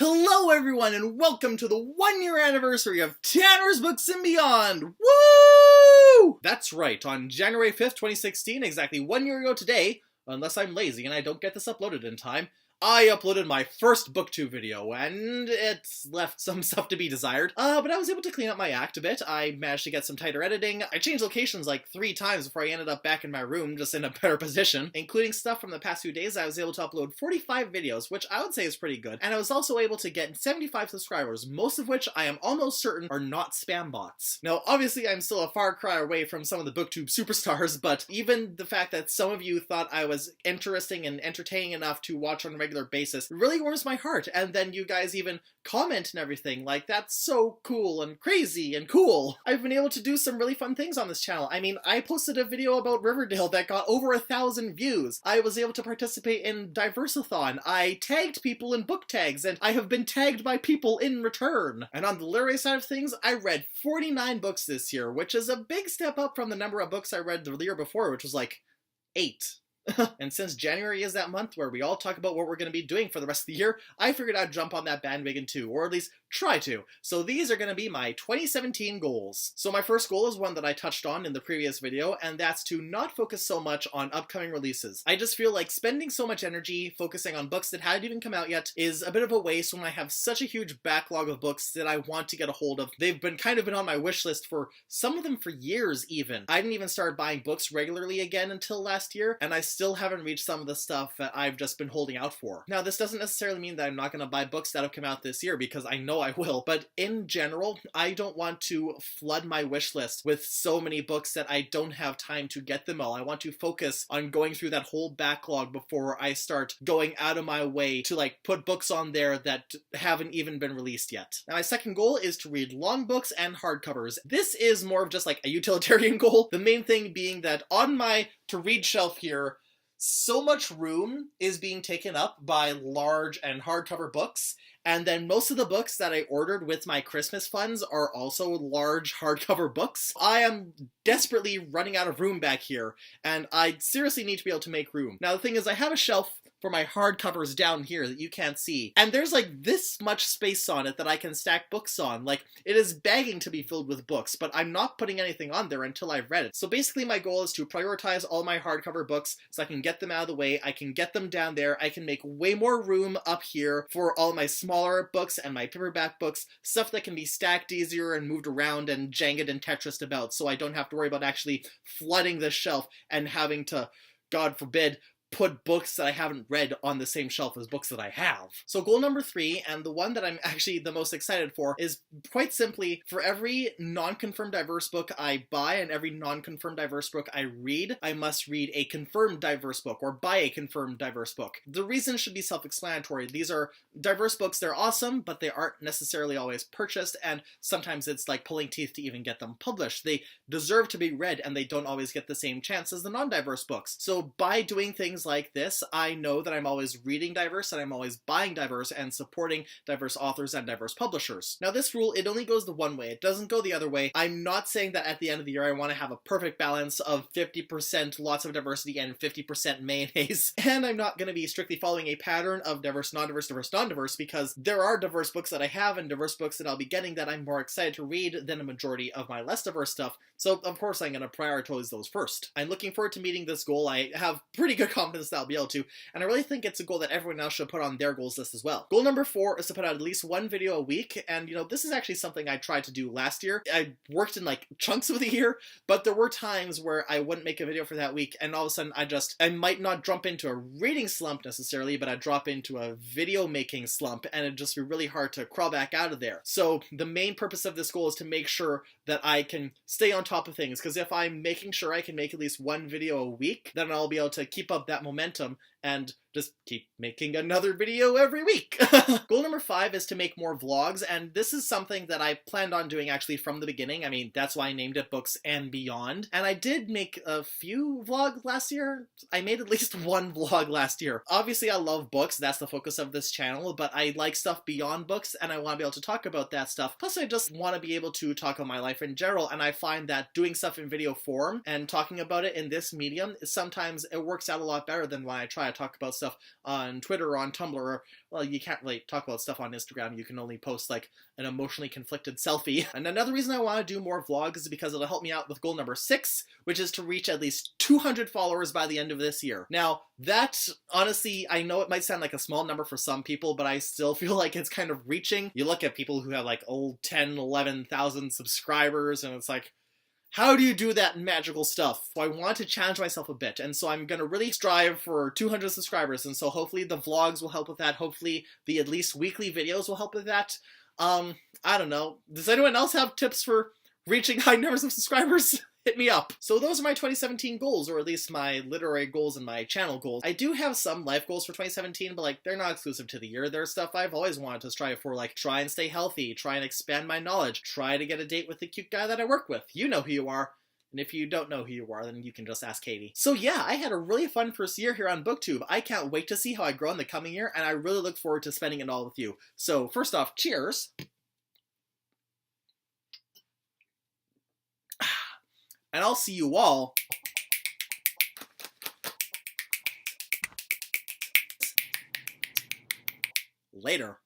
Hello everyone and welcome to the 1-year anniversary of Tanner's Books and Beyond! Woo! That's right, on January 5th, 2016, exactly 1 year ago today, unless I'm lazy and I don't get this uploaded in time, I uploaded my first BookTube video, and it's left some stuff to be desired. But I was able to clean up my act a bit. I managed to get some tighter editing. I changed locations like 3 times before I ended up back in my room, just in a better position. Including stuff from the past few days, I was able to upload 45 videos, which I would say is pretty good. And I was also able to get 75 subscribers, most of which I am almost certain are not spam bots. Now, obviously, I'm still a far cry away from some of the BookTube Superstars, but even the fact that some of you thought I was interesting and entertaining enough to watch on a regular basis really warms my heart. And then you guys even comment and everything, like, that's so cool and crazy and cool. I've been able to do some really fun things on this channel. I mean, I posted a video about Riverdale that got over 1,000 views. I was able to participate in Diversathon. I tagged people in book tags, and I have been tagged by people in return. And on the literary side of things, I read 49 books this year, which is a big step up from the number of books I read the year before, which was like 8. And since January is that month where we all talk about what we're going to be doing for the rest of the year, I figured I'd jump on that bandwagon too, or at least try to. So these are going to be my 2017 goals. So my first goal is one that I touched on in the previous video, and that's to not focus so much on upcoming releases. I just feel like spending so much energy focusing on books that haven't even come out yet is a bit of a waste when I have such a huge backlog of books that I want to get a hold of. They've been kind of on my wish list for some of them for years even. I didn't even start buying books regularly again until last year, and I still haven't reached some of the stuff that I've just been holding out for. Now, this doesn't necessarily mean that I'm not going to buy books that have come out this year, because I know I will, but in general, I don't want to flood my wish list with so many books that I don't have time to get them all. I want to focus on going through that whole backlog before I start going out of my way to like put books on there that haven't even been released yet. Now, my second goal is to read long books and hardcovers. This is more of just like a utilitarian goal, the main thing being that on my to read shelf here, so much room is being taken up by large and hardcover books, and then most of the books that I ordered with my Christmas funds are also large hardcover books. I am desperately running out of room back here, and I seriously need to be able to make room. Now, the thing is, I have a shelf for my hardcovers down here that you can't see, and there's like this much space on it that I can stack books on. Like, it is begging to be filled with books, but I'm not putting anything on there until I've read it. So basically my goal is to prioritize all my hardcover books so I can get them out of the way, I can get them down there, I can make way more room up here for all my smaller books and my paperback books, stuff that can be stacked easier and moved around and janged and Tetrised about, so I don't have to worry about actually flooding this shelf and having to, God forbid, put books that I haven't read on the same shelf as books that I have. So goal number 3, and the one that I'm actually the most excited for, is quite simply, for every non-confirmed diverse book I buy and every non-confirmed diverse book I read, I must read a confirmed diverse book or buy a confirmed diverse book. The reason should be self-explanatory. These are diverse books, they're awesome, but they aren't necessarily always purchased, and sometimes it's like pulling teeth to even get them published. They deserve to be read, and they don't always get the same chance as the non-diverse books. So by doing things like this, I know that I'm always reading diverse and I'm always buying diverse and supporting diverse authors and diverse publishers. Now, this rule, it only goes the one way. It doesn't go the other way. I'm not saying that at the end of the year I want to have a perfect balance of 50% lots of diversity and 50% mayonnaise. And I'm not going to be strictly following a pattern of diverse, non-diverse, diverse, non-diverse, because there are diverse books that I have and diverse books that I'll be getting that I'm more excited to read than a majority of my less diverse stuff. So, of course, I'm going to prioritize those first. I'm looking forward to meeting this goal. I have pretty good confidence that I'll be able to, and I really think it's a goal that everyone else should put on their goals list as well. Goal number 4 is to put out at least 1 video a week, and you know, this is actually something I tried to do last year. I worked in like chunks of the year, but there were times where I wouldn't make a video for that week, and all of a sudden I might not jump into a reading slump necessarily, but I'd drop into a video making slump, and it'd just be really hard to crawl back out of there. So the main purpose of this goal is to make sure that I can stay on top of things, because if I'm making sure I can make at least 1 video a week, then I'll be able to keep up that momentum and just keep making another video every week. Goal number 5 is to make more vlogs, and this is something that I planned on doing actually from the beginning. I mean, that's why I named it Books and Beyond. And I did make a few vlogs last year. I made at least 1 vlog last year. Obviously, I love books. That's the focus of this channel, but I like stuff beyond books, and I want to be able to talk about that stuff. Plus, I just want to be able to talk about my life in general, and I find that doing stuff in video form and talking about it in this medium, sometimes it works out a lot better than when I try to talk about stuff on Twitter or on Tumblr well, you can't really talk about stuff on Instagram. You can only post like an emotionally conflicted selfie. And another reason I want to do more vlogs is because it'll help me out with goal number 6, which is to reach at least 200 followers by the end of this year. Now, that, honestly, I know it might sound like a small number for some people, but I still feel like it's kind of reaching. You look at people who have like old 10, 11,000 subscribers, and it's like, how do you do that magical stuff? So I want to challenge myself a bit, and so I'm going to really strive for 200 subscribers, and so hopefully the vlogs will help with that. Hopefully the at least weekly videos will help with that. I don't know. Does anyone else have tips for reaching high numbers of subscribers? Hit me up. So those are my 2017 goals, or at least my literary goals and my channel goals. I do have some life goals for 2017, but like they're not exclusive to the year. There's stuff I've always wanted to strive for, like try and stay healthy, try and expand my knowledge, try to get a date with the cute guy that I work with. You know who you are. And if you don't know who you are, then you can just ask Katie. So yeah, I had a really fun first year here on BookTube. I can't wait to see how I grow in the coming year, and I really look forward to spending it all with you. So first off, cheers. And I'll see you all later.